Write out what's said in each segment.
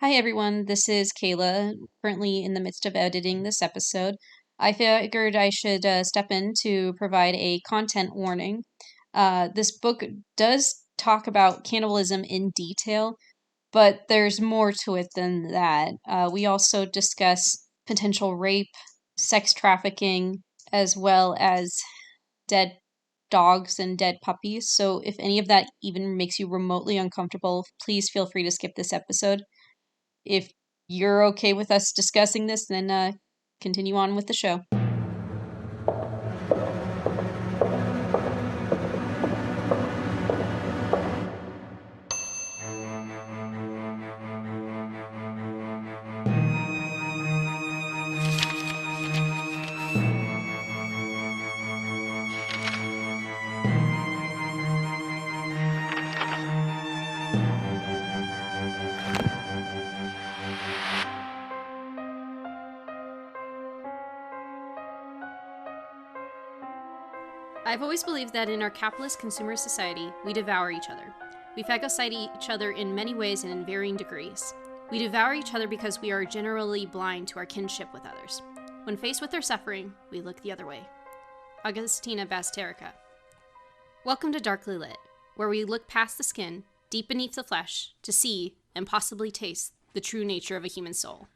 Hi, everyone. This is Kayla, currently in the midst of editing this episode. I figured I should step in to provide a content warning. This book does talk about cannibalism in detail, but there's more to it than that. We also discuss potential rape, sex trafficking, as well as dead dogs and dead puppies. So if any of that even makes you remotely uncomfortable, please feel free to skip this episode. If you're okay with us discussing this, then continue on with the show. I've always believed that in our capitalist consumer society, we devour each other. We phagocyte each other in many ways and in varying degrees. We devour each other because we are generally blind to our kinship with others. When faced with their suffering, we look the other way. Agustina Bazterrica. Welcome to Darkly Lit, where we look past the skin, deep beneath the flesh, to see and possibly taste the true nature of a human soul.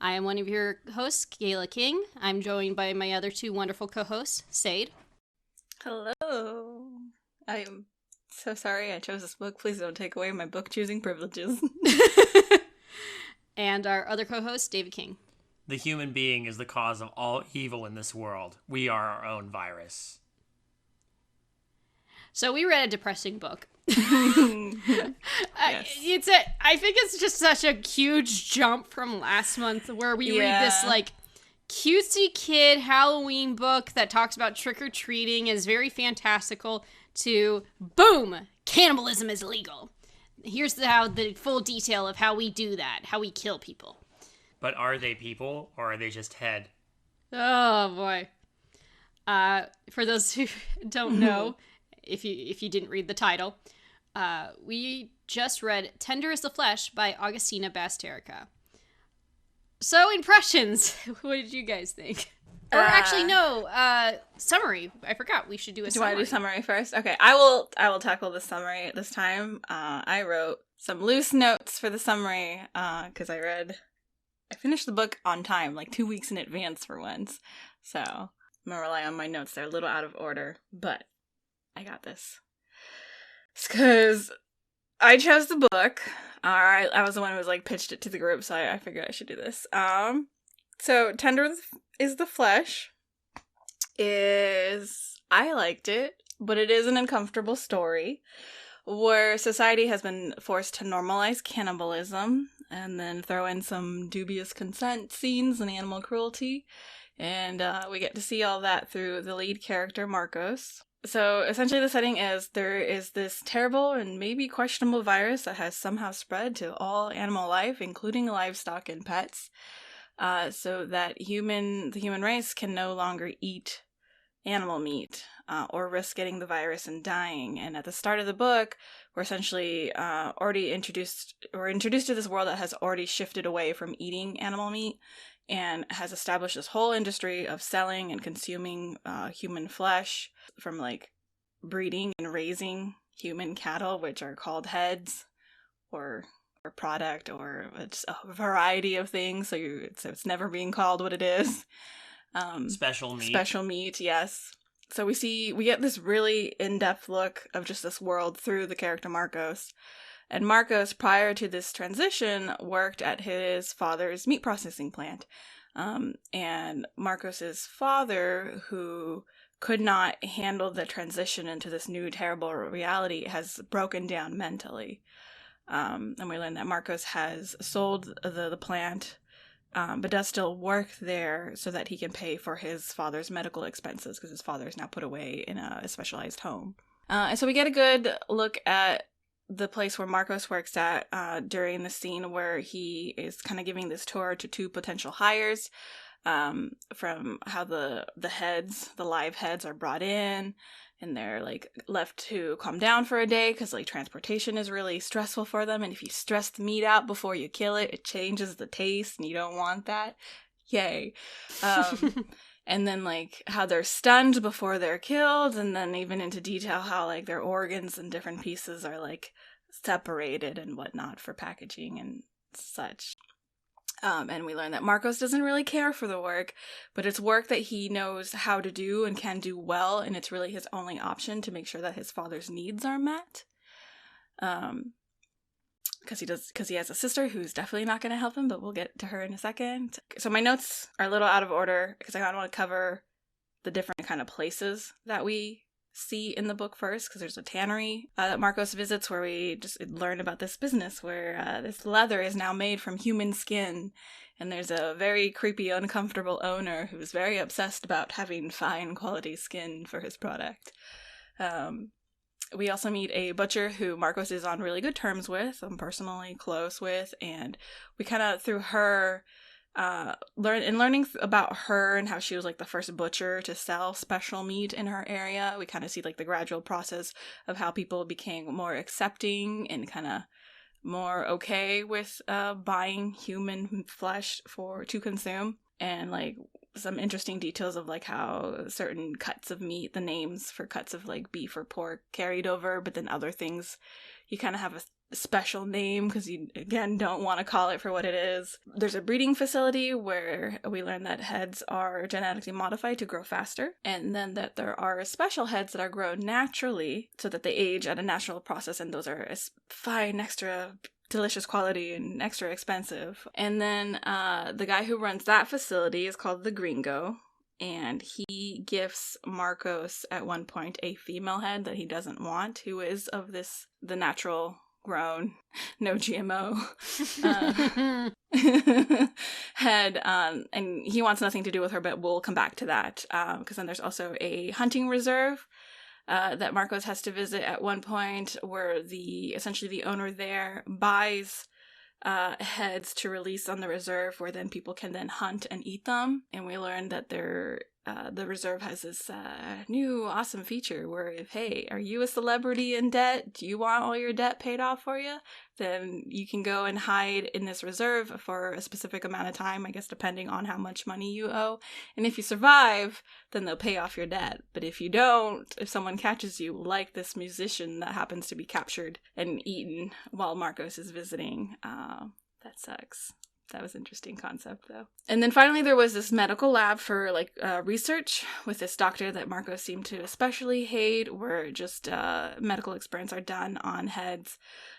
I am one of your hosts, Kayla King. I'm joined by my other two wonderful co-hosts, Sade. Hello. I am so sorry I chose this book. Please don't take away my book choosing privileges. And our other co-host, David King. The human being is the cause of all evil in this world. We are our own virus. So we read a depressing book. Yes. I think it's just such a huge jump from last month where we read this like cutesy kid Halloween book that talks about trick-or-treating, is very fantastical, to boom, cannibalism is legal. Here's the full detail of how we do that, how we kill people. But are they people or are they just head? Oh boy. For those who don't know, if you didn't read the title, we just read Tender as the Flesh by Agustina Bazterrica. So, impressions. What did you guys think? Or actually, no, summary. I forgot. We should do a summary. Do you want to do summary first? Okay, I will tackle the summary this time. I wrote some loose notes for the summary, because I finished the book on time, like 2 weeks in advance for once. So, I'm gonna rely on my notes. They're a little out of order, but I got this. It's because I chose the book. I was the one who was like pitched it to the group, so I figured I should do this. So Tender is the Flesh. I liked it, but it is an uncomfortable story where society has been forced to normalize cannibalism and then throw in some dubious consent scenes and animal cruelty. And we get to see all that through the lead character, Marcos. So essentially the setting is there is this terrible and maybe questionable virus that has somehow spread to all animal life, including livestock and pets, so that the human race can no longer eat animal meat or risk getting the virus and dying. And at the start of the book, we're essentially introduced to this world that has already shifted away from eating animal meat and has established this whole industry of selling and consuming human flesh, from like breeding and raising human cattle, which are called heads or product, or it's a variety of things. So it's never being called what it is. Special meat. Special meat, yes. So we get this really in-depth look of just this world through the character Marcos. And Marcos, prior to this transition, worked at his father's meat processing plant. And Marcos's father, who could not handle the transition into this new terrible reality, has broken down mentally. And we learn that Marcos has sold the plant, but does still work there so that he can pay for his father's medical expenses, because his father is now put away in a specialized home. And so we get a good look at the place where Marcos works at during the scene where he is kind of giving this tour to two potential hires, from how the live heads are brought in and they're like left to calm down for a day because like transportation is really stressful for them, and if you stress the meat out before you kill it, it changes the taste and you don't want that. Yay. And then like how they're stunned before they're killed, and then even into detail how like their organs and different pieces are like separated and whatnot for packaging and such. And we learn that Marcos doesn't really care for the work, but it's work that he knows how to do and can do well, and it's really his only option to make sure that his father's needs are met. Because he has a sister who's definitely not going to help him, but we'll get to her in a second. So my notes are a little out of order because I kind of want to cover the different kind of places that we see in the book first, because there's a tannery that Marcos visits where we just learn about this business where this leather is now made from human skin, and there's a very creepy, uncomfortable owner who's very obsessed about having fine quality skin for his product. We also meet a butcher who Marcos is on really good terms with, I'm personally close with, and we kind of, through her, learning about her and how she was like the first butcher to sell special meat in her area, we kind of see like the gradual process of how people became more accepting and kind of more okay with buying human flesh to consume, and like some interesting details of like how certain cuts of meat, the names for cuts of like beef or pork carried over, but then other things you kind of have a special name because you again don't want to call it for what it is. There's a breeding facility where we learn that heads are genetically modified to grow faster, and then that there are special heads that are grown naturally so that they age at a natural process, and those are fine, extra delicious quality and extra expensive. And then the guy who runs that facility is called the Gringo, and he gifts Marcos at one point a female head that he doesn't want, who is of the natural grown, no GMO head, and he wants nothing to do with her, but we'll come back to that, because then there's also a hunting reserve that Marcos has to visit at one point, where essentially the owner there buys heads to release on the reserve, where then people can then hunt and eat them. And we learn that the reserve has this new awesome feature where hey, are you a celebrity in debt? Do you want all your debt paid off for you? Then you can go and hide in this reserve for a specific amount of time, I guess depending on how much money you owe. And if you survive, then they'll pay off your debt. But if you don't, if someone catches you, like this musician that happens to be captured and eaten while Marcos is visiting, that sucks. That was an interesting concept, though. And then finally, there was this medical lab for research with this doctor that Marcos seemed to especially hate, where just medical experiments are done on heads,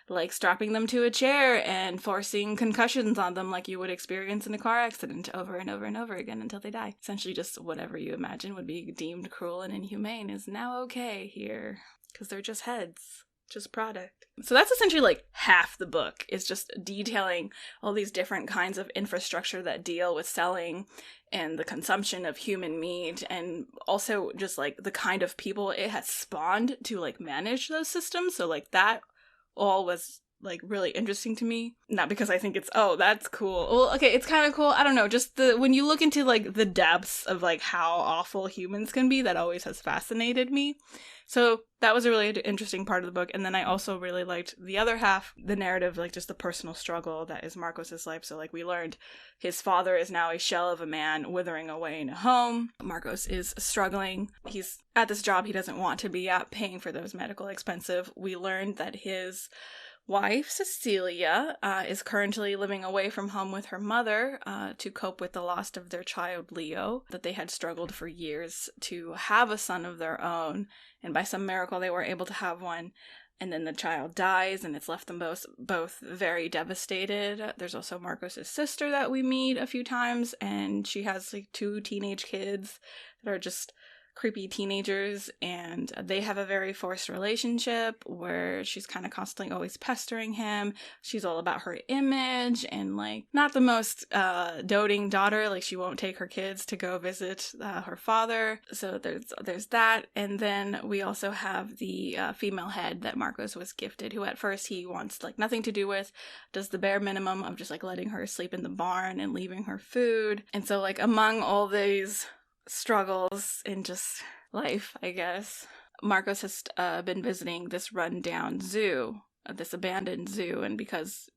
like strapping them to a chair and forcing concussions on them like you would experience in a car accident over and over and over again until they die. Essentially, just whatever you imagine would be deemed cruel and inhumane is now okay here, because they're just heads. Just product. So that's essentially like half the book, is just detailing all these different kinds of infrastructure that deal with selling and the consumption of human meat, and also just like the kind of people it has spawned to like manage those systems. So like that all was like really interesting to me. Not because I think it's, oh, that's cool. Well, okay, it's kind of cool. I don't know. Just when you look into like the depths of like how awful humans can be, that always has fascinated me. So that was a really interesting part of the book. And then I also really liked the other half, the narrative, like just the personal struggle that is Marcos's life. So like we learned his father is now a shell of a man withering away in a home. Marcos is struggling. He's at this job he doesn't want to be at, paying for those medical expenses. We learned that his wife, Cecilia, is currently living away from home with her mother to cope with the loss of their child, Leo, that they had struggled for years to have a son of their own, and by some miracle they were able to have one. And then the child dies, and it's left them both very devastated. There's also Marcos's sister that we meet a few times, and she has like 2 teenage kids that are just creepy teenagers, and they have a very forced relationship where she's kind of constantly always pestering him. She's all about her image and like not the most doting daughter. Like she won't take her kids to go visit her father. So there's that. And then we also have the female head that Marcos was gifted, who at first he wants like nothing to do with, does the bare minimum of just like letting her sleep in the barn and leaving her food. And so like among all these struggles in just life, I guess, Marcos has been visiting this rundown zoo, this abandoned zoo, and because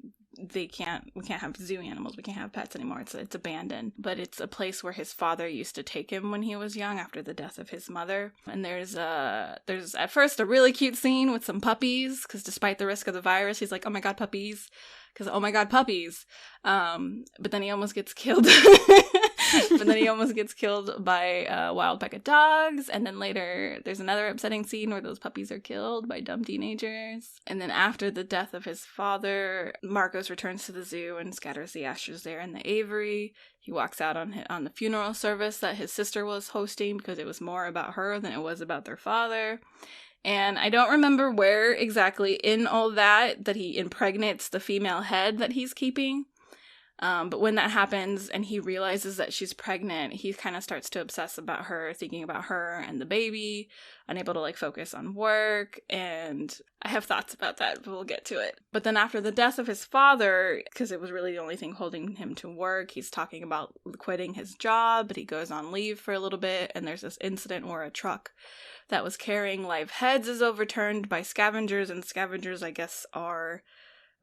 we can't have zoo animals, we can't have pets anymore. It's abandoned, but it's a place where his father used to take him when he was young after the death of his mother. And there's at first a really cute scene with some puppies, because despite the risk of the virus, he's like, oh my god, puppies, because oh my god, puppies. But then he almost gets killed. By a wild pack of dogs. And then later there's another upsetting scene where those puppies are killed by dumb teenagers. And then after the death of his father, Marcos returns to the zoo and scatters the ashes there in the aviary. He walks out on the funeral service that his sister was hosting, because it was more about her than it was about their father. And I don't remember where exactly in all that he impregnates the female head that he's keeping. But when that happens and he realizes that she's pregnant, he kind of starts to obsess about her, thinking about her and the baby, unable to like focus on work. And I have thoughts about that, but we'll get to it. But then after the death of his father, because it was really the only thing holding him to work, he's talking about quitting his job, but he goes on leave for a little bit. And there's this incident where a truck that was carrying live heads is overturned by scavengers, and scavengers, I guess, are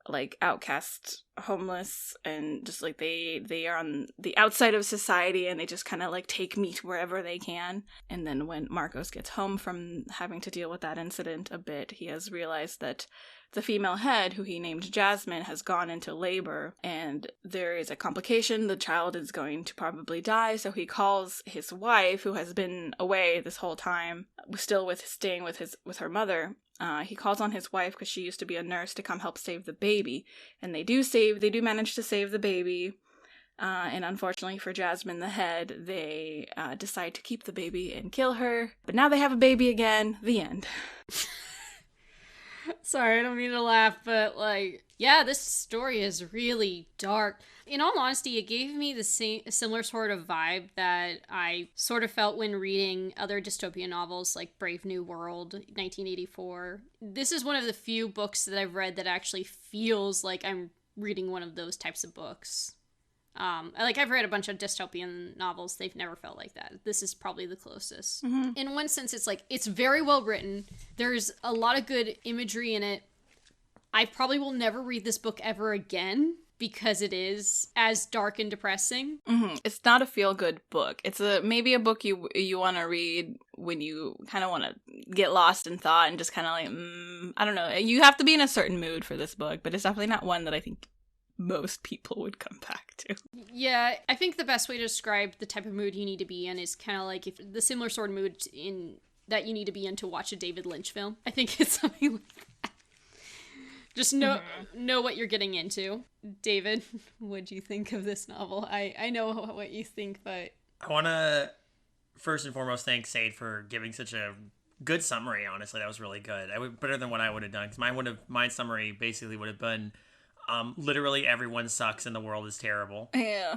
like outcast, homeless, and just like they are on the outside of society, and they just kind of like take meat wherever they can. And then when Marcos gets home from having to deal with that incident a bit, he has realized that the female head, who he named Jasmine, has gone into labor, and there is a complication. The child is going to probably die, so he calls his wife, who has been away this whole time, still staying with her mother. He calls on his wife, because she used to be a nurse, to come help save the baby. And they do manage to save the baby. And unfortunately for Jasmine the head, they decide to keep the baby and kill her. But now they have a baby again. The end. Sorry, I don't mean to laugh, but like, yeah, this story is really dark. In all honesty, it gave me the similar sort of vibe that I sort of felt when reading other dystopian novels like Brave New World, 1984. This is one of the few books that I've read that actually feels like I'm reading one of those types of books. I've read a bunch of dystopian novels. They've never felt like that. This is probably the closest. Mm-hmm. In one sense, it's very well written. There's a lot of good imagery in it. I probably will never read this book ever again, because it is as dark and depressing. Mm-hmm. It's not a feel-good book. It's maybe a book you want to read when you kind of want to get lost in thought and just kind of like, I don't know. You have to be in a certain mood for this book, but it's definitely not one that I think most people would come back to. Yeah, I think the best way to describe the type of mood you need to be in is kind of like if the similar sort of mood that you need to be in to watch a David Lynch film. I think it's something like that. Just know what you're getting into. David, what do you think of this novel? I know what you think, but I want to first and foremost thank Sade for giving such a good summary. Honestly, that was really good. Better than what I would have done, because my summary basically would have been literally everyone sucks and the world is terrible. Yeah.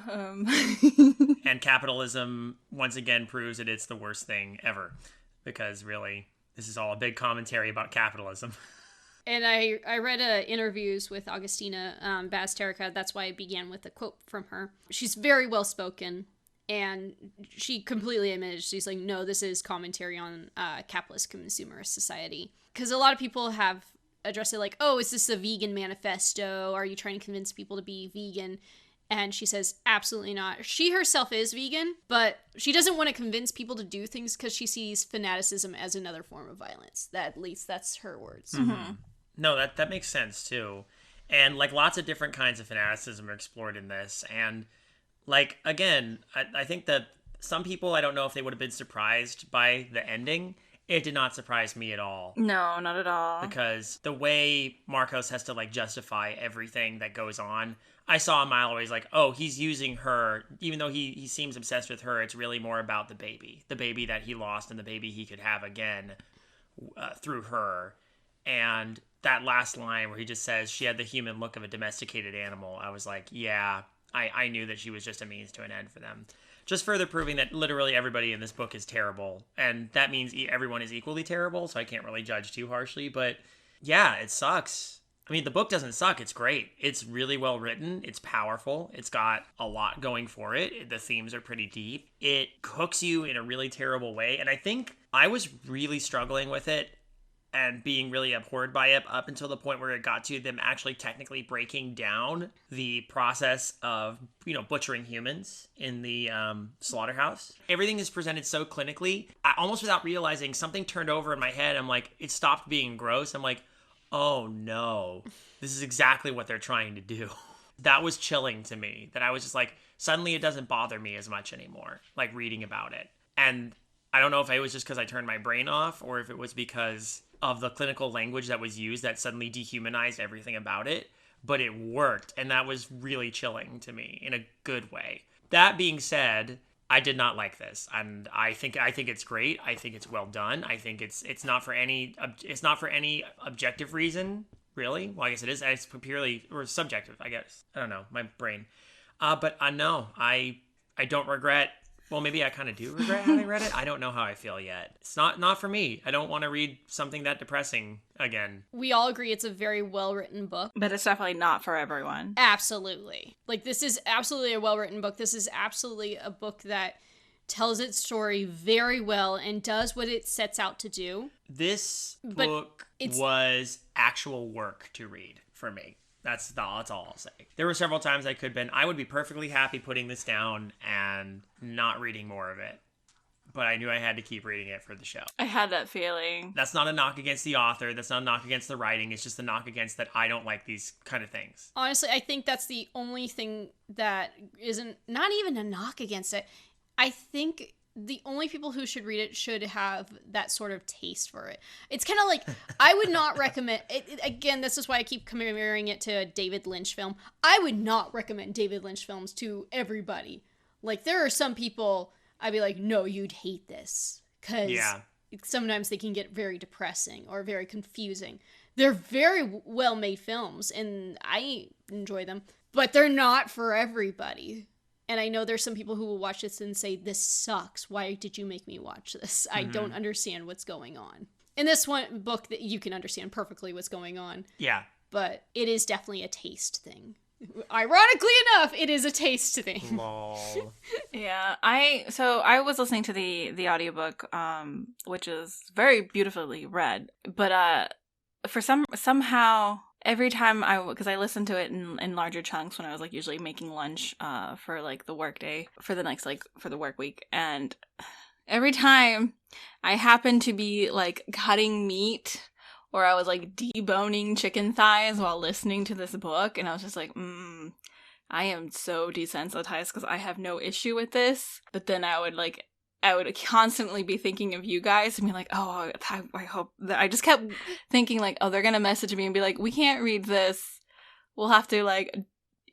And capitalism once again proves that it's the worst thing ever, because really this is all a big commentary about capitalism. And I read interviews with Agustina Bazterrica. That's why I began with a quote from her. She's very well spoken, and she completely admitted, she's like, no, this is commentary on capitalist consumerist society. Because a lot of people have addressed it like, oh, is this a vegan manifesto? Are you trying to convince people to be vegan? And she says, absolutely not. She herself is vegan, but she doesn't want to convince people to do things because she sees fanaticism as another form of violence. At least that's her words. Mm-hmm. No, that makes sense too. And like lots of different kinds of fanaticism are explored in this. And like, again, I think that some people, I don't know if they would have been surprised by the ending. It did not surprise me at all. No, not at all. Because the way Marcos has to like justify everything that goes on, I saw a mile away. He's like, oh, he's using her. Even though he seems obsessed with her, it's really more about the baby that he lost and the baby he could have again through her. And that last line where he just says she had the human look of a domesticated animal, I was like, yeah, I knew that she was just a means to an end for them. Just further proving that literally everybody in this book is terrible. And that means everyone is equally terrible, so I can't really judge too harshly. But yeah, it sucks. I mean, the book doesn't suck. It's great. It's really well written. It's powerful. It's got a lot going for it. The themes are pretty deep. It hooks you in a really terrible way. And I think I was really struggling with it and being really abhorred by it up until the point where it got to them actually technically breaking down the process of, butchering humans in the slaughterhouse. Everything is presented so clinically. Almost without realizing, something turned over in my head. I'm like, it stopped being gross. I'm like, oh no, this is exactly what they're trying to do. That was chilling to me, that I was just like, suddenly it doesn't bother me as much anymore, like reading about it. And I don't know if it was just because I turned my brain off or if it was because of the clinical language that was used that suddenly dehumanized everything about it, but it worked. And that was really chilling to me in a good way. That being said, I did not like this, and I think it's great. I think it's well done. I think it's not for any objective reason, really. Well, I guess it is. It's purely or subjective, I guess. I don't know, my brain. But no, I don't regret. Well, maybe I kind of do regret having read it. I don't know how I feel yet. It's not for me. I don't want to read something that depressing again. We all agree it's a very well-written book. But it's definitely not for everyone. Absolutely. Like, this is absolutely a well-written book. This is absolutely a book that tells its story very well and does what it sets out to do. This book was actual work to read for me. That's all I'll say. There were several times I would be perfectly happy putting this down and not reading more of it. But I knew I had to keep reading it for the show. I had that feeling. That's not a knock against the author. That's not a knock against the writing. It's just a knock against that I don't like these kind of things. Honestly, I think that's the only thing that isn't, not even a knock against it. I think the only people who should read it should have that sort of taste for it. It's kind of like, I would not recommend it. Again, this is why I keep comparing it to a David Lynch film. I would not recommend David Lynch films to everybody. Like, there are some people I'd be like, no, you'd hate this. Because sometimes they can get very depressing or very confusing. They're very well-made films, and I enjoy them. But they're not for everybody. And I know there's some people who will watch this and say, this sucks. Why did you make me watch this? I don't understand what's going on. In this one book, that you can understand perfectly what's going on. Yeah. But it is definitely a taste thing. Ironically enough, it is a taste thing. Lol. Yeah, I was listening to the audiobook, which is very beautifully read. But for somehow every time because I listened to it in larger chunks when I was like usually making lunch for like the work day for the next for the work week, and every time I happened to be like cutting meat or I was like deboning chicken thighs while listening to this book, and I was just like, I am so desensitized because I have no issue with this. But then I would constantly be thinking of you guys and be like, oh, I hope that I just kept thinking like, oh, they're going to message me and be like, we can't read this. We'll have to like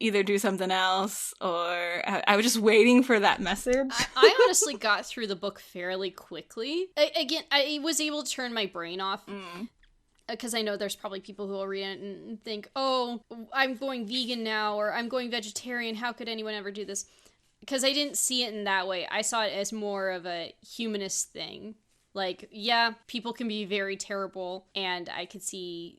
either do something else, or I was just waiting for that message. I honestly got through the book fairly quickly. Again, I was able to turn my brain off. Because I know there's probably people who will read it and think, oh, I'm going vegan now, or I'm going vegetarian. How could anyone ever do this? Because I didn't see it in that way. I saw it as more of a humanist thing. Like, yeah, people can be very terrible, and I could see...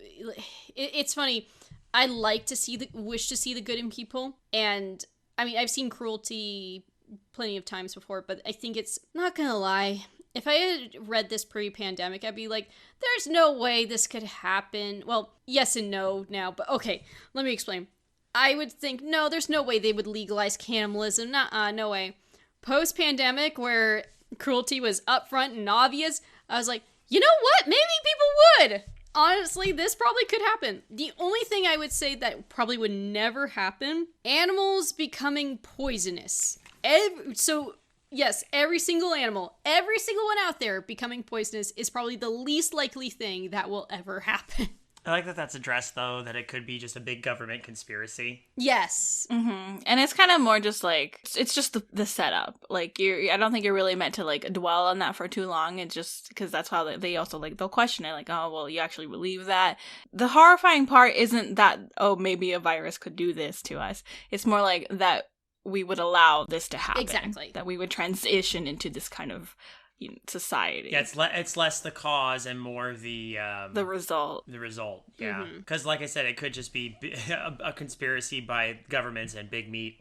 It's funny. I like to wish to see the good in people, and, I mean, I've seen cruelty plenty of times before, but I think it's... Not gonna lie... If I had read this pre-pandemic, I'd be like, there's no way this could happen. Well, yes and no now, but okay, let me explain. I would think, no, there's no way they would legalize cannibalism. Nuh-uh, no way. Post-pandemic, where cruelty was upfront and obvious, I was like, you know what? Maybe people would. Honestly, this probably could happen. The only thing I would say that probably would never happen, animals becoming poisonous. Yes, every single animal, every single one out there becoming poisonous is probably the least likely thing that will ever happen. I like that that's addressed, though, that it could be just a big government conspiracy. Yes. Mm-hmm. And it's kind of more just like, it's just the setup. Like, I don't think you're really meant to, like, dwell on that for too long. It's just, because that's how they also, like, they'll question it. Like, oh, well, you actually believe that? The horrifying part isn't that, oh, maybe a virus could do this to us. It's more like that we would allow this to happen. Exactly. That we would transition into this kind of, society. Yeah, it's less the cause and more the result. The result, yeah. Because, like I said, it could just be a conspiracy by governments and big meat.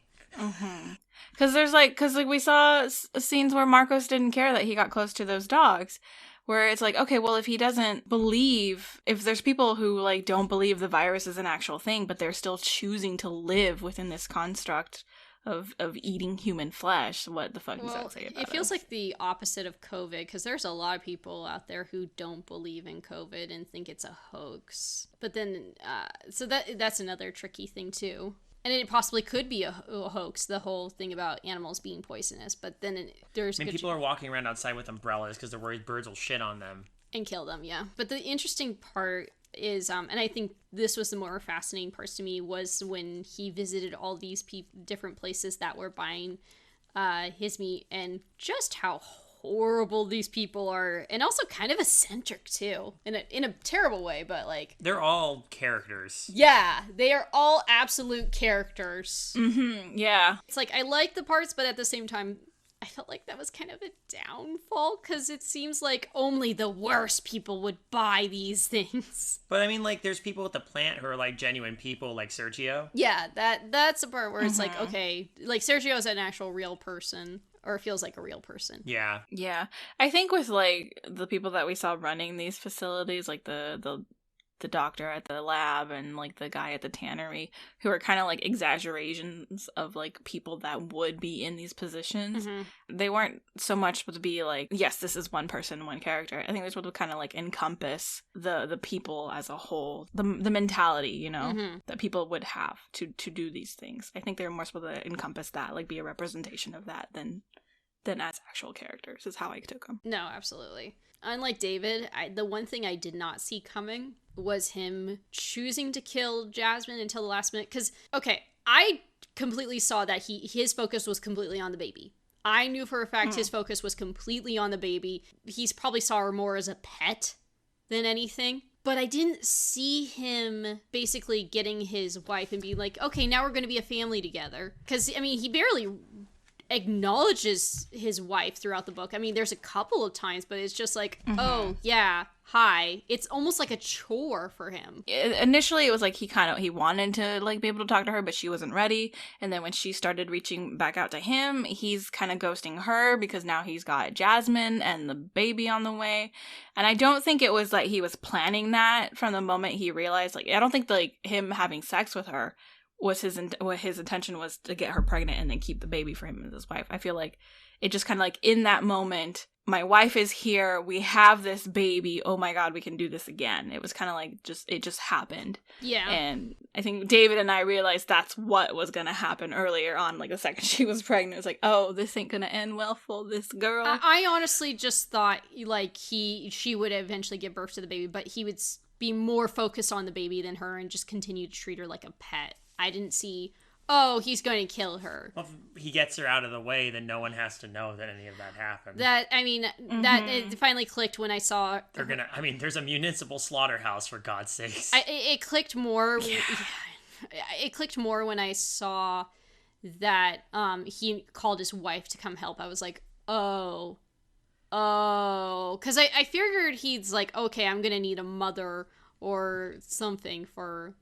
Because we saw scenes where Marcos didn't care that he got close to those dogs, where it's like, okay, well, if he doesn't believe, if there's people who like don't believe the virus is an actual thing, but they're still choosing to live within this construct of eating human flesh, what the fuck does that say about it feels us? like the opposite of COVID, because there's a lot of people out there who don't believe in COVID and think it's a hoax. But then, so that's another tricky thing too. And it possibly could be a hoax, the whole thing about animals being poisonous. But then there's... people are walking around outside with umbrellas because they're worried birds will shit on them. And kill them, yeah. But the interesting part is, and I think this was the more fascinating parts to me, was when he visited all these different places that were buying his meat, and just how horrible these people are, and also kind of eccentric too, in a terrible way, but like they're all characters. Yeah, they are all absolute characters. Yeah, it's like I like the parts, but at the same time I felt like that was kind of a downfall, because it seems like only the worst people would buy these things. But I mean, like, there's people at the plant who are like genuine people, like Sergio. Yeah, that's the part where it's like, okay, like Sergio's an actual real person, or feels like a real person. Yeah. Yeah. I think with like the people that we saw running these facilities, like the doctor at the lab and like the guy at the tannery, who are kind of like exaggerations of like people that would be in these positions. They weren't so much to be like, yes, this is one person, one character. I think they're supposed to kind of like encompass the people as a whole, the mentality, you know, that people would have to do these things. I think they're more supposed to encompass that, like be a representation of that than as actual characters, is how I took them. No, absolutely. Unlike David, the one thing I did not see coming was him choosing to kill Jasmine until the last minute. Because, okay, I completely saw that his focus was completely on the baby. I knew for a fact his focus was completely on the baby. He's probably saw her more as a pet than anything. But I didn't see him basically getting his wife and being like, okay, now we're going to be a family together. Because, I mean, he barely acknowledges his wife throughout the book. I mean, there's a couple of times, but it's just like, oh, yeah, hi. It's almost like a chore for him. Initially, it was like he wanted to like be able to talk to her, but she wasn't ready. And then when she started reaching back out to him, he's kind of ghosting her because now he's got Jasmine and the baby on the way. And I don't think it was like he was planning that from the moment he realized, like, I don't think like him having sex with her was his intention was to get her pregnant and then keep the baby for him and his wife. I feel like it just kind of like in that moment, my wife is here, we have this baby, oh my god, we can do this again. It was kind of like it just happened. Yeah. And I think David and I realized that's what was going to happen earlier on. Like the second she was pregnant, it was like, oh, this ain't going to end well for this girl. I honestly just thought like she would eventually give birth to the baby, but he would be more focused on the baby than her and just continue to treat her like a pet. I didn't see, oh, he's going to kill her. Well, if he gets her out of the way, then no one has to know that any of that happened. That it finally clicked when I saw... there's a municipal slaughterhouse, for God's sakes. It clicked more... Yeah. It clicked more when I saw that he called his wife to come help. I was like, oh. Because I figured he's like, okay, I'm going to need a mother or something for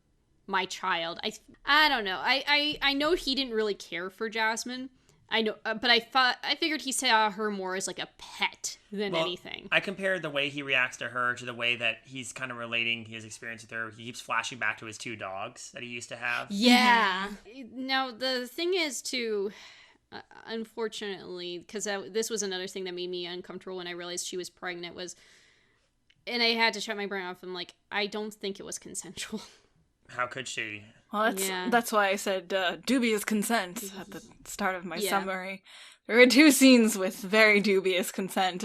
my child. I don't know. I know he didn't really care for Jasmine. I know, but I figured he saw her more as like a pet than anything. I compared the way he reacts to her to the way that he's kind of relating his experience with her. He keeps flashing back to his 2 dogs that he used to have. Yeah. Now the thing is too, unfortunately, because this was another thing that made me uncomfortable when I realized she was pregnant and I had to shut my brain off. I'm like, I don't think it was consensual. How could she? Well, that's why I said dubious consent at the start of my summary. There were 2 scenes with very dubious consent.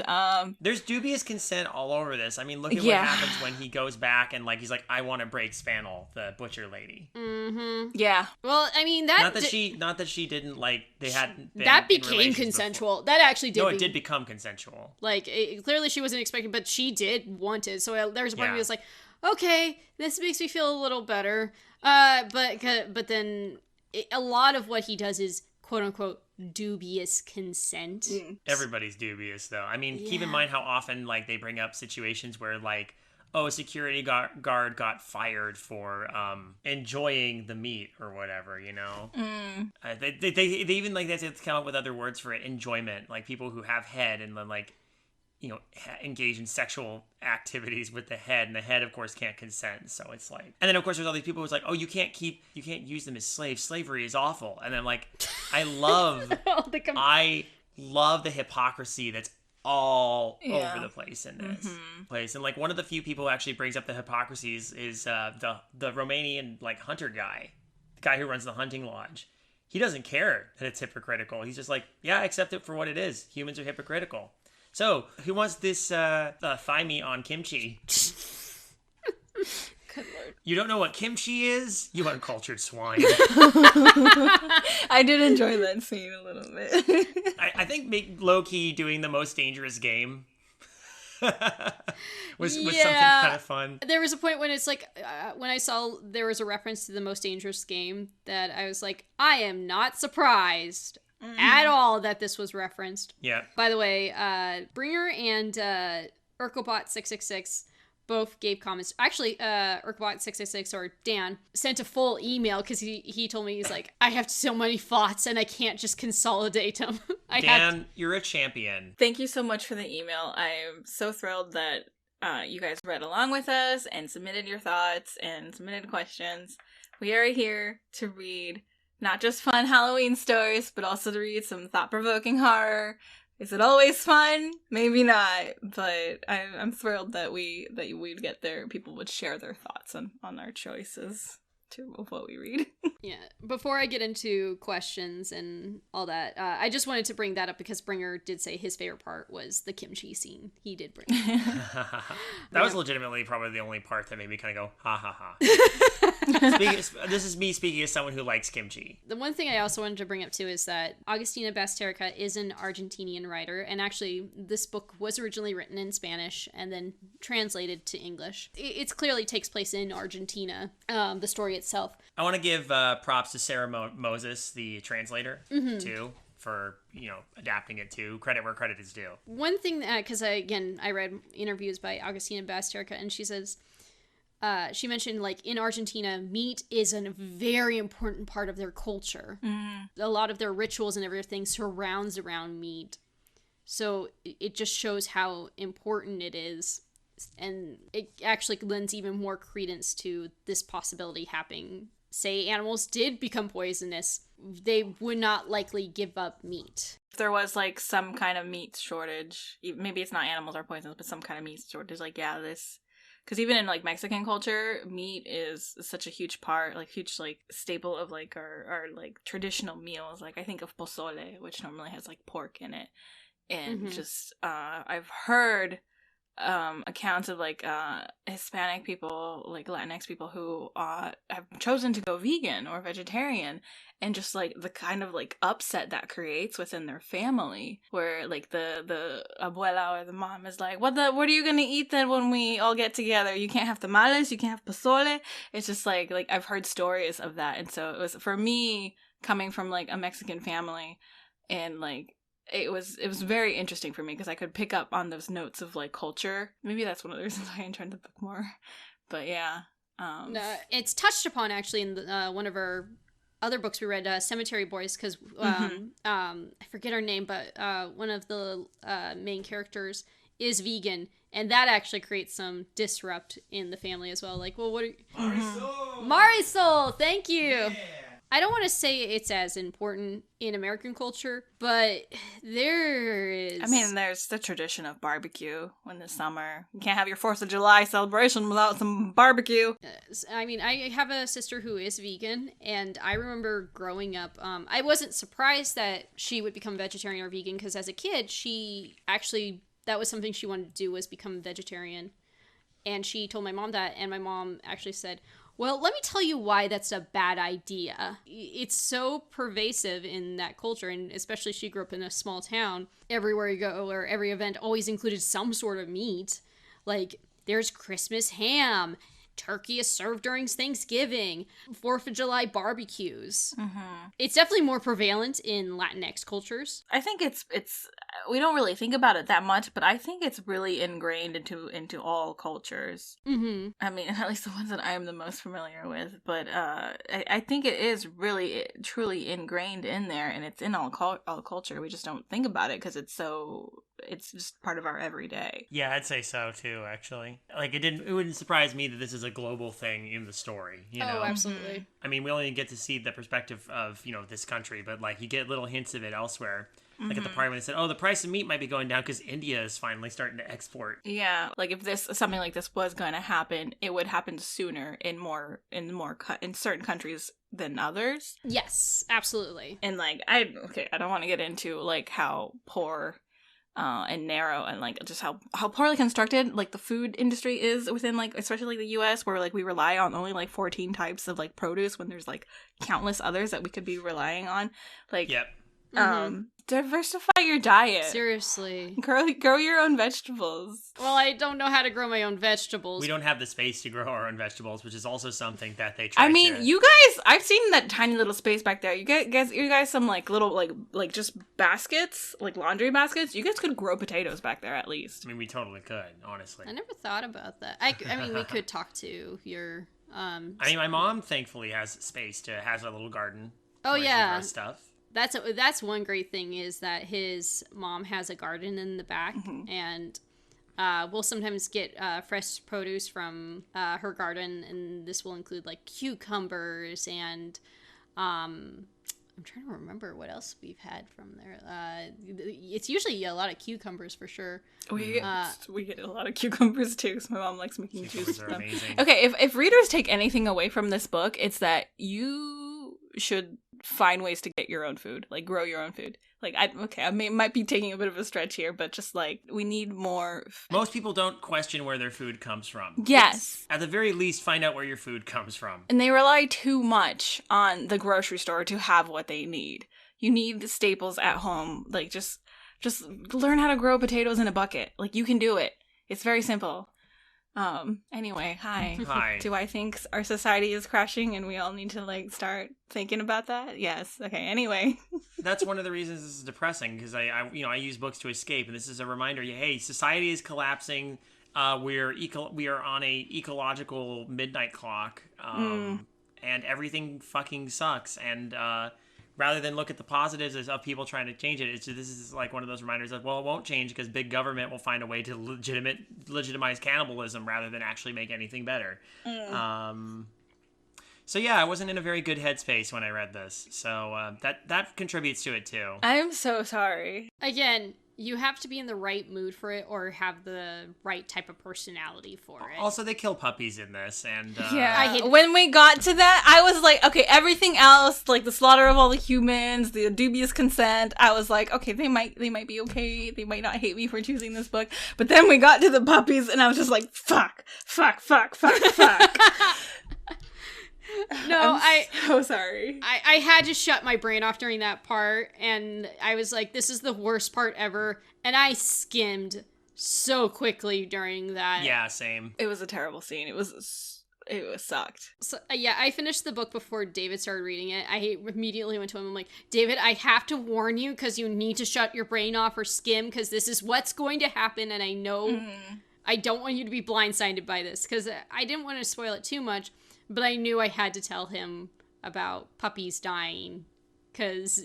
There's dubious consent all over this. I mean, look at what happens when he goes back and like he's like, I want to break Spannel, the butcher lady. Mm-hmm. Yeah. Well, I mean that not that she didn't like that became consensual. Before. That actually did. No, it did become consensual. Like clearly she wasn't expecting, but she did want it. So there's a point where he was like, okay, this makes me feel a little better. But then a lot of what he does is quote unquote dubious consent. Everybody's dubious, though. I mean, keep in mind how often, like, they bring up situations where, like, oh, a security guard got fired for enjoying the meat or whatever, you know? They even, like, they have to come up with other words for it. Enjoyment. Like, people who have head and then, like, you know, engage in sexual activities with the head, and the head, of course, can't consent. So it's like, and then of course there's all these people who's like, oh, you can't use them as slaves. Slavery is awful. And I'm like, I love the hypocrisy that's all over the place in this place. And like one of the few people who actually brings up the hypocrisies is the Romanian like hunter guy, the guy who runs the hunting lodge. He doesn't care that it's hypocritical. He's just like, yeah, accept it for what it is. Humans are hypocritical. So, who wants this thigh meat on kimchi? Good lord. You don't know what kimchi is? You uncultured swine. I did enjoy that scene a little bit. I think low-key doing the most dangerous game was something kind of fun. There was a point when it's like, when I saw there was a reference to the most dangerous game that I was like, I am not surprised at all that this was referenced. Yeah. By the way, Bringer and Urkelbot666 both gave comments. Actually, Urkelbot666 or Dan sent a full email because he told me, he's like, I have so many thoughts and I can't just consolidate them. Dan, you're a champion. Thank you so much for the email. I'm so thrilled that you guys read along with us and submitted your thoughts and submitted questions. We are here to read not just fun Halloween stories, but also to read some thought-provoking horror. Is it always fun? Maybe not, but I'm thrilled that we'd get there. People would share their thoughts on our choices too of what we read. Yeah. Before I get into questions and all that, I just wanted to bring that up because Bringer did say his favorite part was the kimchi scene. He did bring it. That was legitimately probably the only part that made me kind of go, ha ha ha. This is me speaking as someone who likes kimchi. The one thing I also wanted to bring up too is that Agustina Bazterrica is an Argentinian writer, and actually this book was originally written in Spanish and then translated to English. It clearly takes place in Argentina, the story itself. I want to give props to Sarah Moses, the translator, too, for, adapting it to credit where credit is due. One thing, because I read interviews by Agustina Bazterrica, and she says, she mentioned, like, in Argentina, meat is a very important part of their culture. A lot of their rituals and everything surrounds around meat. So it just shows how important it is. And it actually lends even more credence to this possibility happening. Say animals did become poisonous, they would not likely give up meat. If there was, like, some kind of meat shortage, maybe it's not animals are poisonous, but some kind of meat shortage, like, yeah, this... Because even in, like, Mexican culture, meat is such a huge part, like, huge, like, staple of, like, our like, traditional meals. Like, I think of pozole, which normally has, like, pork in it. And just, I've heard accounts of, like, Hispanic people, like, Latinx people who have chosen to go vegan or vegetarian, and just, like, the kind of, like, upset that creates within their family, where, like, the abuela or the mom is like, what are you gonna eat then when we all get together? You can't have tamales, you can't have pozole. It's just, like, I've heard stories of that, and so it was, for me, coming from, like, a Mexican family, and, like, it was very interesting for me because I could pick up on those notes of, like, culture. Maybe that's one of the reasons why I enjoyed the book more. But yeah, it's touched upon actually in one of our other books we read, Cemetery Boys, because I forget her name, but one of the main characters is vegan, and that actually creates some disrupt in the family as well. Like, well, what are you... Marisol, thank you. Yeah. I don't want to say it's as important in American culture, but there is... I mean, there's the tradition of barbecue in the summer. You can't have your 4th of July celebration without some barbecue. I mean, I have a sister who is vegan, and I remember growing up, I wasn't surprised that she would become vegetarian or vegan, because as a kid, she actually, that was something she wanted to do, was become vegetarian. And she told my mom that, and my mom actually said, well, let me tell you why that's a bad idea. It's so pervasive in that culture, and especially she grew up in a small town. Everywhere you go, or every event always included some sort of meat. Like, there's Christmas ham, turkey is served during Thanksgiving, 4th of July barbecues. Mm-hmm. It's definitely more prevalent in Latinx cultures. I think it's we don't really think about it that much, but I think it's really ingrained into all cultures. Mm-hmm. I mean, at least the ones that I am the most familiar with. But I think it is really truly ingrained in there, and it's in all culture. We just don't think about it because it's just part of our everyday. Yeah, I'd say so too, actually. Like, it wouldn't surprise me that this is a global thing in the story, you know? Oh, absolutely. I mean, we only get to see the perspective of, this country, but, like, you get little hints of it elsewhere. Like at the part when they said, oh, the price of meat might be going down because India is finally starting to export. Yeah, like if something like this was going to happen, it would happen sooner in certain countries than others. Yes, absolutely. And like I don't want to get into like how poor and narrow and like just how poorly constructed like the food industry is within like especially like the US, where like we rely on only like 14 types of like produce when there's like countless others that we could be relying on. Like Yep. Diversify your diet. Seriously. Grow your own vegetables. Well, I don't know how to grow my own vegetables. We don't have the space to grow our own vegetables, which is also something that they try I mean, to... you guys, I've seen that tiny little space back there. You guys some like little like just baskets, like laundry baskets. You guys could grow potatoes back there at least. I mean, we totally could, honestly. I never thought about that. I mean, we could talk to your I mean, my mom thankfully has space has a little garden. Oh where she yeah. grows stuff. That's one great thing is that his mom has a garden in the back, and we'll sometimes get fresh produce from her garden, and this will include like cucumbers and I'm trying to remember what else we've had from there. It's usually a lot of cucumbers for sure. We get a lot of cucumbers too, because my mom likes making juice. Cucumbers are amazing. Okay, if readers take anything away from this book, it's that you should find ways to get your own food, like grow your own food. Like I might be taking a bit of a stretch here, but just like we need more. Most people don't question where their food comes from. Yes. At the very least, find out where your food comes from. And they rely too much on the grocery store to have what they need. You need the staples at home. Like just learn how to grow potatoes in a bucket. Like you can do it. It's very simple. Anyway, hi. Hi. Do I think our society is crashing and we all need to like start thinking about that? Yes. Okay, anyway. That's one of the reasons this is depressing, because I use books to escape, and this is a reminder, hey, society is collapsing. We are on a ecological midnight clock. And everything fucking sucks, and rather than look at the positives of people trying to change it, this is like one of those reminders of, well, it won't change because big government will find a way to legitimize cannibalism rather than actually make anything better. So yeah, I wasn't in a very good headspace when I read this, so that contributes to it too. I'm so sorry. Again, you have to be in the right mood for it or have the right type of personality for it. Also, they kill puppies in this, and yeah. When we got to that, I was like, okay, everything else, like the slaughter of all the humans, the dubious consent, I was like, okay, they might be okay. They might not hate me for choosing this book. But then we got to the puppies, and I was just like, fuck. No, I'm so sorry. I had to shut my brain off during that part, and I was like, this is the worst part ever, and I skimmed so quickly during that. Yeah, same. It was a terrible scene. It sucked. So, yeah, I finished the book before David started reading it. I immediately went to him. I'm like, David, I have to warn you because you need to shut your brain off or skim because this is what's going to happen, and I know I don't want you to be blindsided by this because I didn't want to spoil it too much. But I knew I had to tell him about puppies dying, because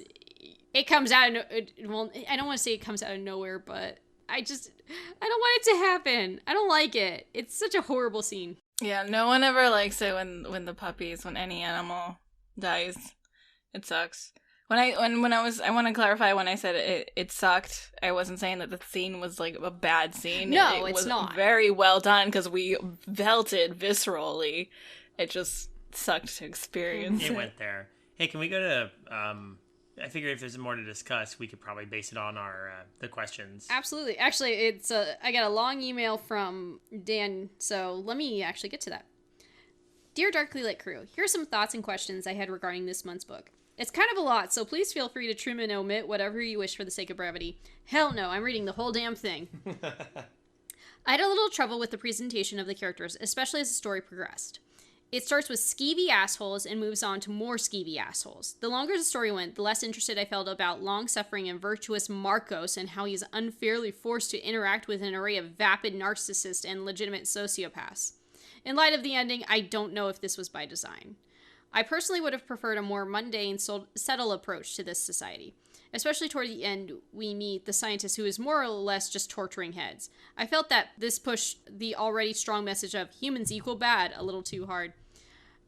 it comes out of well, I don't want to say it comes out of nowhere, but I don't want it to happen. I don't like it. It's such a horrible scene. Yeah, no one ever likes it when any animal dies. It sucks. I want to clarify, when I said it sucked, I wasn't saying that the scene was like a bad scene. No, it it's was not. Very well done because we felt it viscerally. It just sucked to experience it. It went there. Hey, can we go to, I figured if there's more to discuss, we could probably base it on our, the questions. Absolutely. Actually, I got a long email from Dan, so let me actually get to that. Dear Darkly Lit Crew, here's some thoughts and questions I had regarding this month's book. It's kind of a lot, so please feel free to trim and omit whatever you wish for the sake of brevity. Hell no, I'm reading the whole damn thing. I had a little trouble with the presentation of the characters, especially as the story progressed. It starts with skeevy assholes and moves on to more skeevy assholes. The longer the story went, the less interested I felt about long-suffering and virtuous Marcos and how he's unfairly forced to interact with an array of vapid narcissists and legitimate sociopaths. In light of the ending, I don't know if this was by design. I personally would have preferred a more mundane, subtle approach to this society. Especially toward the end, we meet the scientist who is more or less just torturing heads. I felt that this pushed the already strong message of humans equal bad a little too hard.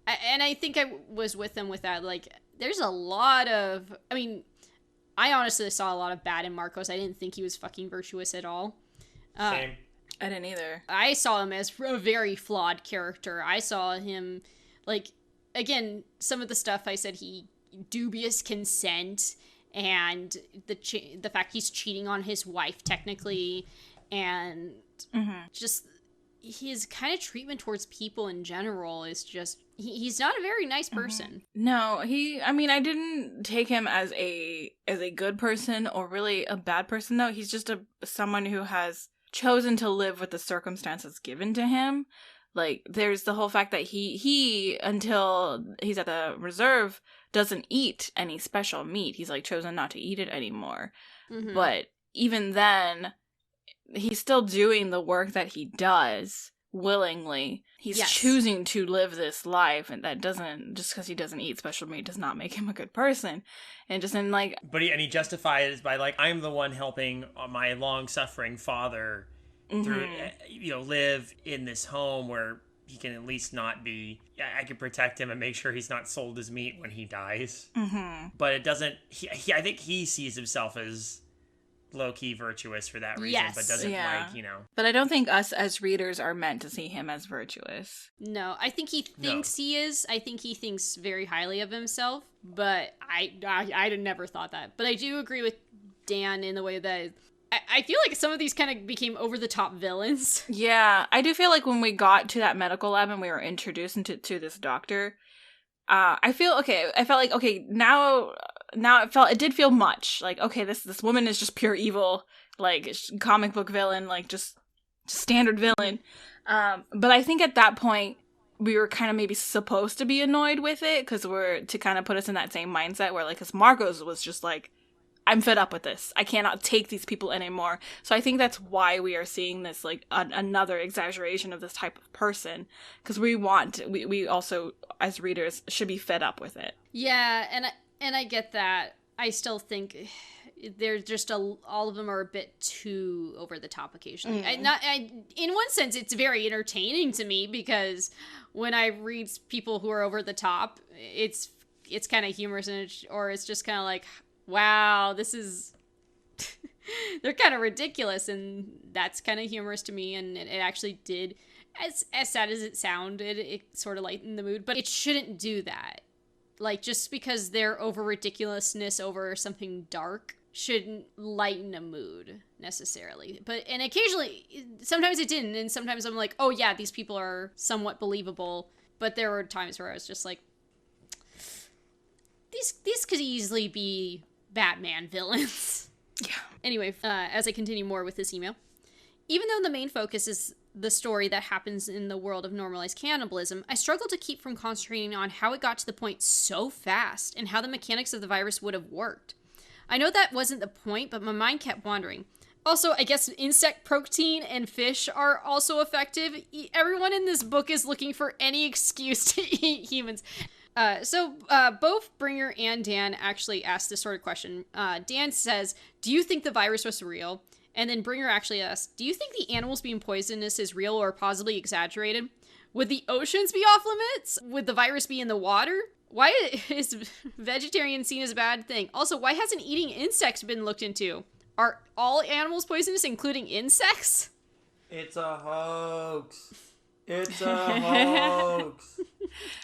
And I think I was with them with that. Like, there's a lot of... I mean, I honestly saw a lot of bad in Marcos. I didn't think he was fucking virtuous at all. Same. I didn't either. I saw him as a very flawed character. I saw him, like, again, some of the stuff I said, he... dubious consent... and the fact he's cheating on his wife technically, and just his kind of treatment towards people in general is just he's not a very nice person. No, I didn't take him as a good person or really a bad person though. He's just someone who has chosen to live with the circumstances given to him. Like, there's the whole fact that he until he's at the reserve doesn't eat any special meat. He's like chosen not to eat it anymore. But even then, he's still doing the work that he does willingly. He's choosing to live this life, and that doesn't, just because he doesn't eat special meat does not make him a good person. And just in like, but he justifies it by like, I'm the one helping my long-suffering father through, live in this home where he can at least not be, I can protect him and make sure he's not sold as meat when he dies. But it doesn't, I think he sees himself as low-key virtuous for that reason, but doesn't But I don't think us as readers are meant to see him as virtuous. No, I think he thinks he is. I think he thinks very highly of himself, but I never thought that. But I do agree with Dan in the way that I feel like some of these kind of became over-the-top villains. Yeah, I do feel like when we got to that medical lab and we were introduced to this doctor, I felt like, okay, now it did feel much. Like, okay, this woman is just pure evil, like, comic book villain, like, just standard villain. But I think at that point, we were kind of maybe supposed to be annoyed with it, because to kind of put us in that same mindset where, like, because Marcos was just like, I'm fed up with this. I cannot take these people anymore. So I think that's why we are seeing this, like, another exaggeration of this type of person. Because we also, as readers, should be fed up with it. Yeah, and I get that. I still think they're just all of them are a bit too over the top occasionally. In one sense, it's very entertaining to me, because when I read people who are over the top, it's kind of humorous, or it's just kind of like, wow, this is... they're kind of ridiculous, and that's kind of humorous to me, and it actually did, as sad as it sounded, it sort of lightened the mood, but it shouldn't do that. Like, just because they're over ridiculousness over something dark shouldn't lighten a mood, necessarily. And occasionally, sometimes it didn't, and sometimes I'm like, oh yeah, these people are somewhat believable, but there were times where I was just like, these could easily be Batman villains. Yeah. Anyway, as I continue more with this email, even though the main focus is the story that happens in the world of normalized cannibalism, I struggle to keep from concentrating on how it got to the point so fast and how the mechanics of the virus would have worked. I know that wasn't the point, but my mind kept wandering. Also, I guess insect protein and fish are also effective. Everyone in this book is looking for any excuse to eat humans. So both Bringer and Dan actually asked this sort of question. Dan says, do you think the virus was real? And then Bringer actually asks, do you think the animals being poisonous is real or possibly exaggerated? Would the oceans be off limits? Would the virus be in the water? Why is vegetarian seen as a bad thing? Also, why hasn't eating insects been looked into? Are all animals poisonous, including insects? It's a hoax. It's a hoax.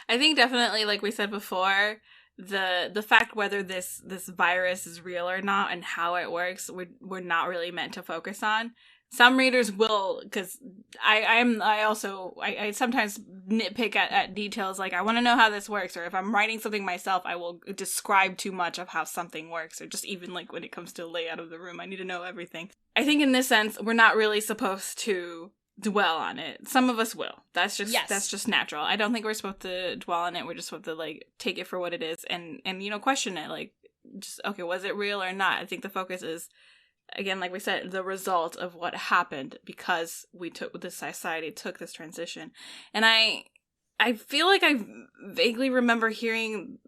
I think definitely, like we said before, the fact whether this virus is real or not and how it works, we're not really meant to focus on. Some readers will, because I sometimes nitpick at details, like I want to know how this works, or if I'm writing something myself, I will describe too much of how something works, or just even like when it comes to layout of the room, I need to know everything. I think in this sense, we're not really supposed to dwell on it. Some of us will. That's Yes. just natural. I don't think we're supposed to dwell on it. We're just supposed to like take it for what it is and question it. Like, just, okay, was it real or not? I think the focus is, again, like we said, the result of what happened because the society took this transition. And I feel like I vaguely remember hearing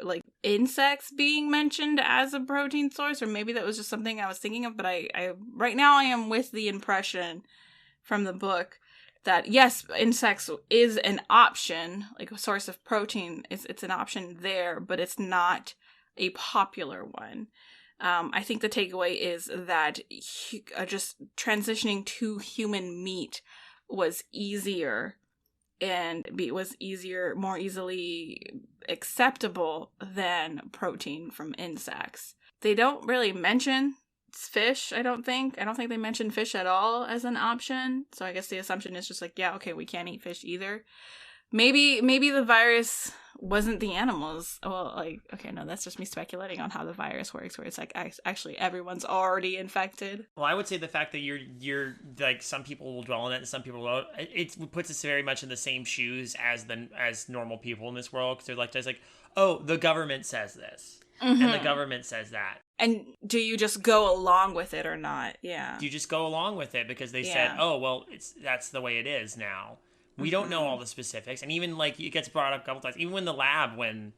like insects being mentioned as a protein source, or maybe that was just something I was thinking of, but I right now I am with the impression from the book that yes, insects is an option, like a source of protein. It's an option there, but it's not a popular one. I think the takeaway is that just transitioning to human meat was easier, and was more easily acceptable than protein from insects. They don't really mention fish, I don't think. I don't think they mention fish at all as an option. So I guess the assumption is just like, yeah, okay, we can't eat fish either. Maybe the virus wasn't the animals. Well, like, okay, no, that's just me speculating on how the virus works, where it's like actually everyone's already infected. Well, I would say the fact that you're like, some people will dwell on it and some people won't. It puts us very much in the same shoes as normal people in this world, because they're like, just like, oh, the government says this, and the government says that. And do you just go along with it or not? Yeah. You just go along with it because they said, oh, well, that's the way it is now. We don't know all the specifics. And even, like, it gets brought up a couple times. Even in the lab, when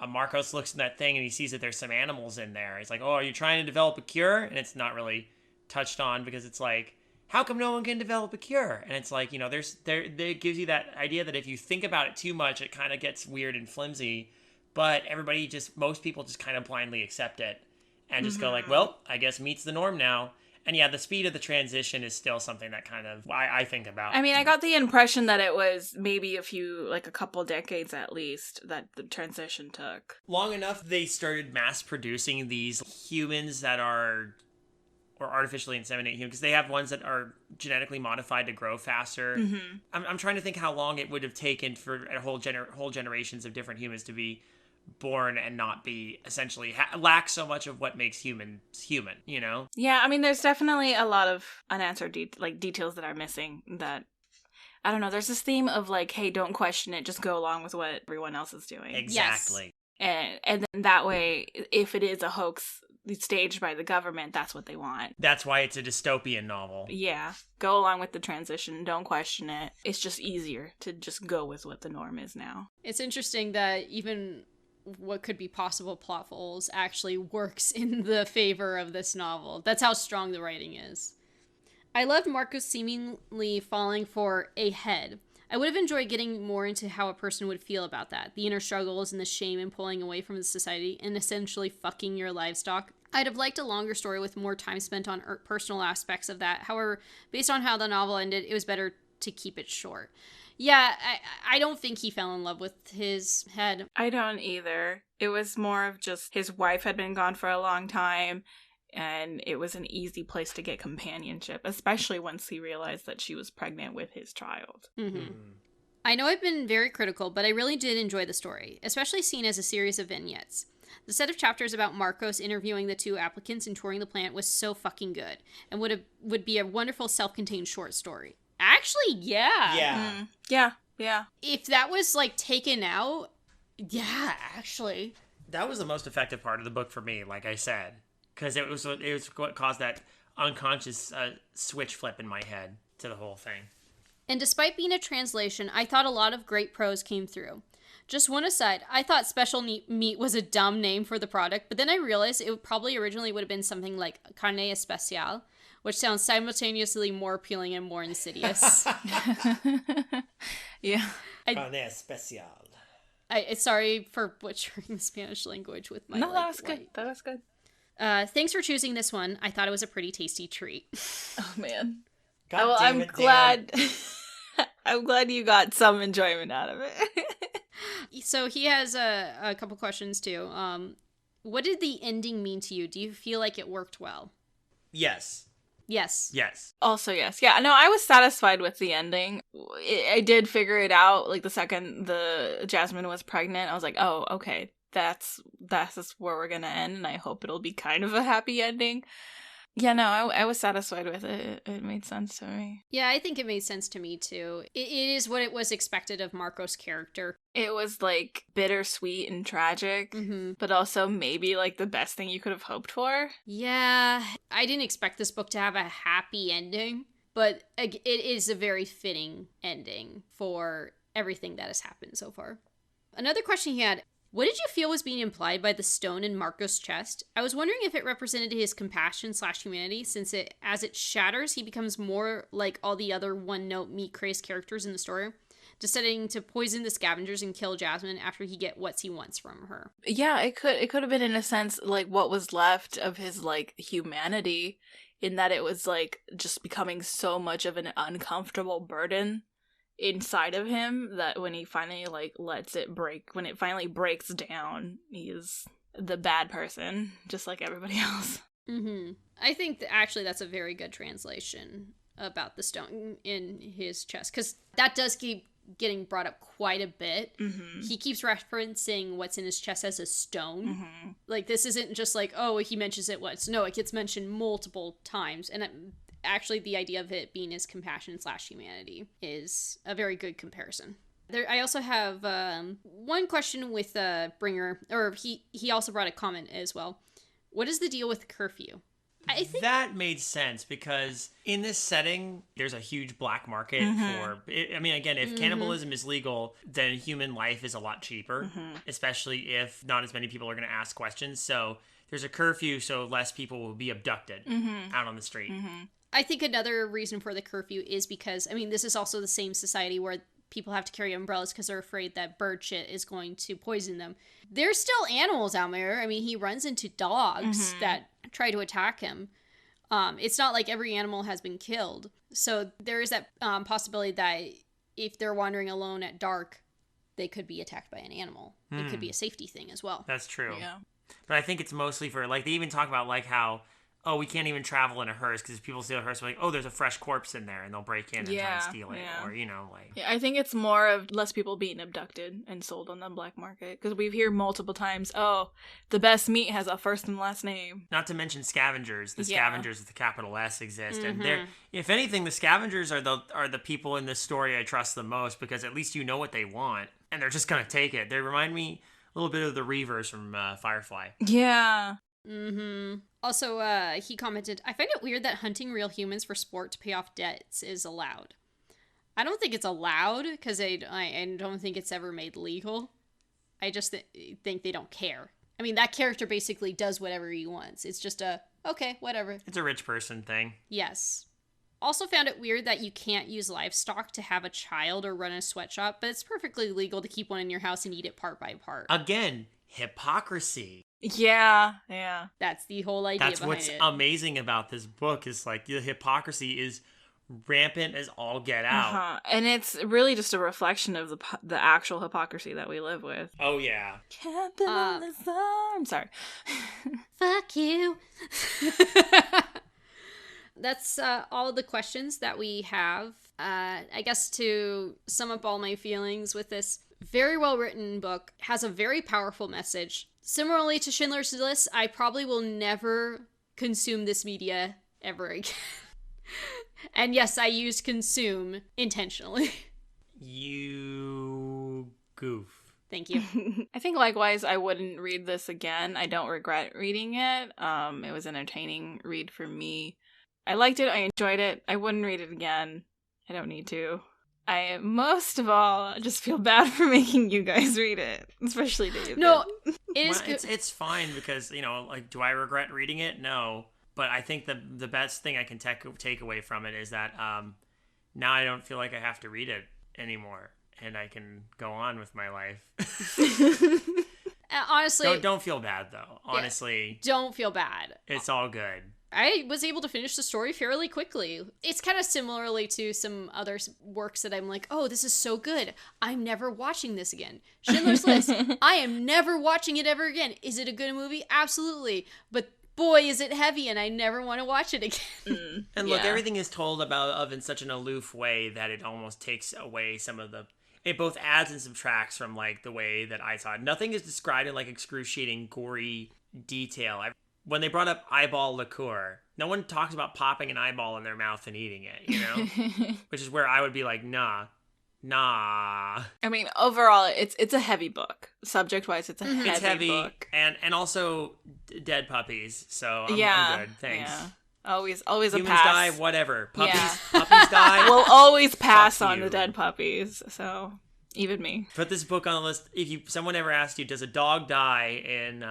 Marcos looks in that thing and he sees that there's some animals in there, he's like, oh, are you trying to develop a cure? And it's not really touched on, because it's like, how come no one can develop a cure? And it's like, it gives you that idea that if you think about it too much, it kind of gets weird and flimsy. But most people just kind of blindly accept it and just go like, well, I guess meat's the norm now. And yeah, the speed of the transition is still something that kind of I think about. I mean, I got the impression that it was maybe a couple decades at least that the transition took. Long enough they started mass producing these humans that are, or artificially inseminate humans, because they have ones that are genetically modified to grow faster. I'm trying to think how long it would have taken for a whole generations of different humans to be born and not be essentially lack so much of what makes humans human, Yeah, I mean, there's definitely a lot of unanswered details that are missing, that I don't know, there's this theme of like, hey, don't question it, just go along with what everyone else is doing. Exactly. Yes. And then that way, if it is a hoax staged by the government, that's what they want. That's why it's a dystopian novel. Yeah, go along with the transition, don't question it. It's just easier to just go with what the norm is now. It's interesting that even what could be possible plot holes actually works in the favor of this novel. That's how strong the writing is. I loved Marcos seemingly falling for a head. I would have enjoyed getting more into how a person would feel about that. The inner struggles and the shame in pulling away from the society and essentially fucking your livestock. I'd have liked a longer story with more time spent on personal aspects of that. However, based on how the novel ended, it was better to keep it short. Yeah, I don't think he fell in love with his head. I don't either. It was more of just his wife had been gone for a long time, and it was an easy place to get companionship, especially once he realized that she was pregnant with his child. I know I've been very critical, but I really did enjoy the story, especially seen as a series of vignettes. The set of chapters about Marcos interviewing the two applicants and touring the plant was so fucking good, and would be a wonderful self-contained short story. Actually, yeah. Yeah. If that was, like, taken out, yeah, actually. That was the most effective part of the book for me, like I said. Because it was what caused that unconscious switch flip in my head to the whole thing. And despite being a translation, I thought a lot of great prose came through. Just one aside, I thought Special Meat was a dumb name for the product, but then I realized it probably originally would have been something like Carne Especial, which sounds simultaneously more appealing and more insidious. Yeah. Carne Especial. Sorry for butchering the Spanish language with my... No, that was good. That was good. Thanks for choosing this one. I thought it was a pretty tasty treat. Oh, man. God damn it, glad... I'm glad you got some enjoyment out of it. So he has a couple questions, too. What did the ending mean to you? Do you feel like it worked well? Yes. Yes. Also, yes. Yeah, no, I was satisfied with the ending. I did figure it out, like, the second the Jasmine was pregnant. I was like, oh, okay, that's where we're gonna end, and I hope it'll be kind of a happy ending. Yeah, no, I was satisfied with it. It made sense to me. Yeah, I think it made sense to me too. It is what it was expected of Marco's character. It was like bittersweet and tragic, but also maybe like the best thing you could have hoped for. Yeah, I didn't expect this book to have a happy ending, but it is a very fitting ending for everything that has happened so far. Another question he had: what did you feel was being implied by the stone in Marco's chest? I was wondering if it represented his compassion/humanity, since as it shatters, he becomes more like all the other one-note meat-crazed characters in the story, deciding to poison the scavengers and kill Jasmine after he get what he wants from her. Yeah, it could have been in a sense like what was left of his like humanity, in that it was like just becoming so much of an uncomfortable burden inside of him that when he finally like lets it break, when it finally breaks down, he's the bad person just like everybody else. I think actually that's a very good translation about the stone in his chest, because that does keep getting brought up quite a bit. He keeps referencing what's in his chest as a stone. Like, this isn't just like, oh, he mentions it once. No, it gets mentioned multiple times, and actually the idea of it being his compassion/humanity is a very good comparison. I also have one question with Bringer, or he also brought a comment as well. What is the deal with the curfew? I think that made sense because in this setting, there's a huge black market for. I mean, again, if cannibalism is legal, then human life is a lot cheaper, especially if not as many people are going to ask questions. So there's a curfew, so less people will be abducted out on the street. I think another reason for the curfew is because, I mean, this is also the same society where people have to carry umbrellas because they're afraid that bird shit is going to poison them. There's still animals out there. I mean, he runs into dogs that try to attack him. It's not like every animal has been killed. So there is that possibility that if they're wandering alone at dark, they could be attacked by an animal. It could be a safety thing as well. That's true. Yeah. But I think it's mostly for, like, they even talk about, like, how, oh, we can't even travel in a hearse because if people steal a hearse, we're like, oh, there's a fresh corpse in there, and they'll break in and try and steal it. Or, you know, like... Yeah, I think it's more of less people being abducted and sold on the black market. Because we hear multiple times, oh, the best meat has a first and last name. Not to mention scavengers. The scavengers with the capital S exist. And they're, if anything, the scavengers are the people in this story I trust the most, because at least you know what they want, and they're just going to take it. They remind me a little bit of the Reavers from Firefly. Yeah. Also, he commented, I find it weird that hunting real humans for sport to pay off debts is allowed. I don't think it's allowed, because I don't think it's ever made legal. I just think they don't care. I mean, that character basically does whatever he wants. It's just okay, whatever. It's a rich person thing. Yes. Also found it weird that you can't use livestock to have a child or run a sweatshop, but it's perfectly legal to keep one in your house and eat it part by part. Again, hypocrisy. Yeah. That's the whole idea That's behind what's it. amazing about this book, is like the hypocrisy is rampant as all get out. And it's really just a reflection of the actual hypocrisy that we live with. Oh, yeah. Capitalism. I'm sorry. Fuck you. That's all the questions that we have. I guess to sum up all my feelings with this very well written book, has a very powerful message. Similarly to Schindler's List, I probably will never consume this media ever again. And yes, I used consume intentionally. You goof. Thank you. I think likewise, I wouldn't read this again. I don't regret reading it. It was an entertaining read for me. I liked it. I enjoyed it. I wouldn't read it again. I don't need to. I, most of all, just feel bad for making you guys read it. Especially David. No, it is well, it's fine because, you know, like, do I regret reading it? No. But I think the best thing I can take away from it is that now I don't feel like I have to read it anymore. And I can go on with my life. Honestly. Don't feel bad, though. Honestly. Yeah, don't feel bad. It's all good. I was able to finish the story fairly quickly. It's kind of similarly to some other works that I'm like, oh, this is so good. I'm never watching this again. Schindler's List. I am never watching it ever again. Is it a good movie? Absolutely. But boy, is it heavy, and I never want to watch it again. And look, everything is told of in such an aloof way that it almost takes away some of the... It both adds and subtracts from, like, the way that I saw it. Nothing is described in, like, excruciating, gory detail. when they brought up eyeball liqueur, no one talks about popping an eyeball in their mouth and eating it, you know? Which is where I would be like, nah. I mean, overall, it's a heavy book. Subject-wise, it's a heavy book. And also dead puppies, so I'm good, thanks. Yeah. Always a Humans pass. die, whatever. Puppies die. We'll always pass on the dead puppies, so even me. Put this book on the list. If someone ever asked you, does a dog die in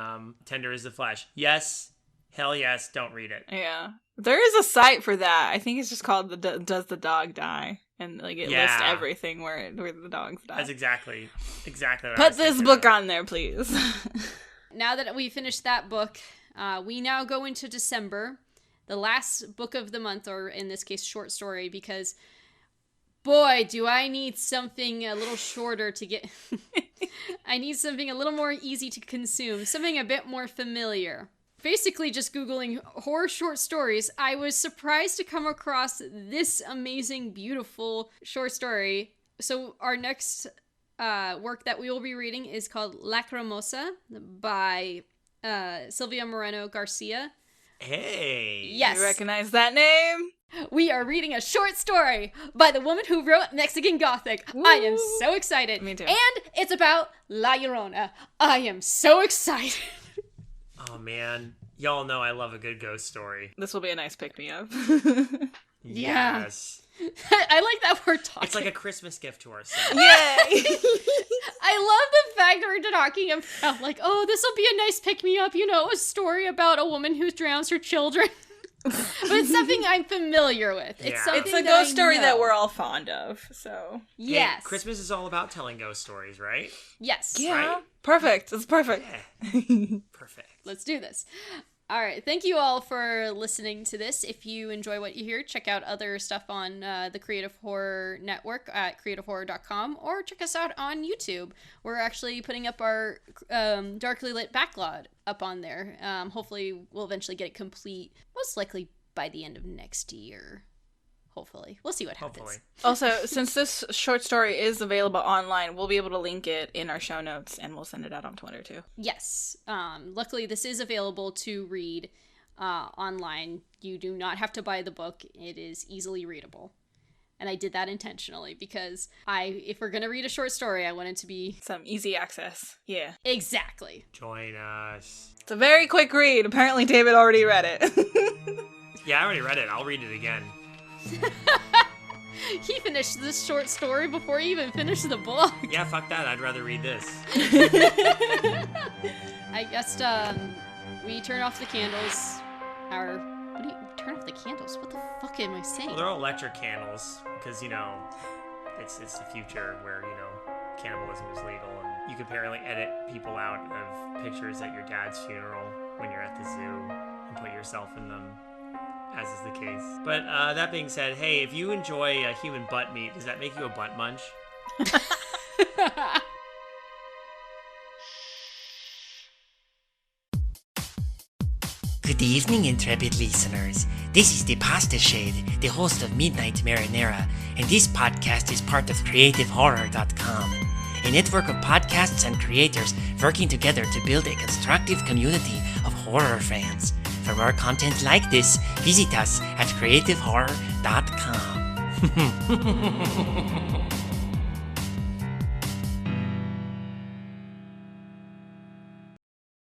Tender is the Flesh? Yes. Hell yes. Don't read it. Yeah. There is a site for that. I think it's just called Does the Dog Die? And like it lists everything where the dogs die. That's exactly what Put this book on there, please. Now that we finished that book, we now go into December, the last book of the month, or in this case, short story, because boy, do I need something a little shorter to get... I need something a little more easy to consume, something a bit more familiar. Basically just Googling horror short stories, I was surprised to come across this amazing, beautiful short story. So our next work that we will be reading is called Lacrimosa by Silvia Moreno Garcia. Hey! Yes. You recognize that name? We are reading a short story by the woman who wrote Mexican Gothic. Woo! I am so excited. Me too. And it's about La Llorona. I am so excited. Oh man, y'all know I love a good ghost story. This will be a nice pick-me-up. Yes. I like that we're talking. It's like a Christmas gift to ourselves. Yay! I love the fact that we're talking about, like, oh, this will be a nice pick-me-up, you know, a story about a woman who drowns her children. But it's something I'm familiar with. Yeah. It's a ghost story that we're all fond of, so. Yes. Hey, Christmas is all about telling ghost stories, right? Yes. Yeah. Right? Perfect. It's perfect. Yeah. Perfect. Let's do this. All right. Thank you all for listening to this. If you enjoy what you hear, check out other stuff on the Creative Horror Network at creativehorror.com, or check us out on YouTube. We're actually putting up our darkly lit backlog up on there. Hopefully we'll eventually get it complete, most likely by the end of next year. Hopefully. We'll see what happens. Hopefully. Also, since this short story is available online, we'll be able to link it in our show notes, and we'll send it out on Twitter, too. Yes. Luckily, this is available to read online. You do not have to buy the book. It is easily readable. And I did that intentionally because if we're going to read a short story, I want it to be... Some easy access. Yeah. Exactly. Join us. It's a very quick read. Apparently, David already read it. Yeah, I already read it. I'll read it again. He finished this short story before he even finished the book. Yeah, fuck that. I'd rather read this. I guess we turn off the candles. What do you turn off the candles? What the fuck am I saying? Well, they're all electric candles because, you know, it's the future where, you know, cannibalism is legal and you can apparently edit people out of pictures at your dad's funeral when you're at the zoo and put yourself in them, as is the case. But that being said, hey, if you enjoy human butt meat, does that make you a butt munch? Good evening, intrepid listeners. This is the Pasta Shade, the host of Midnight Marinara, and this podcast is part of CreativeHorror.com, a network of podcasts and creators working together to build a constructive community of horror fans. For more content like this, visit us at CreativeHorror.com.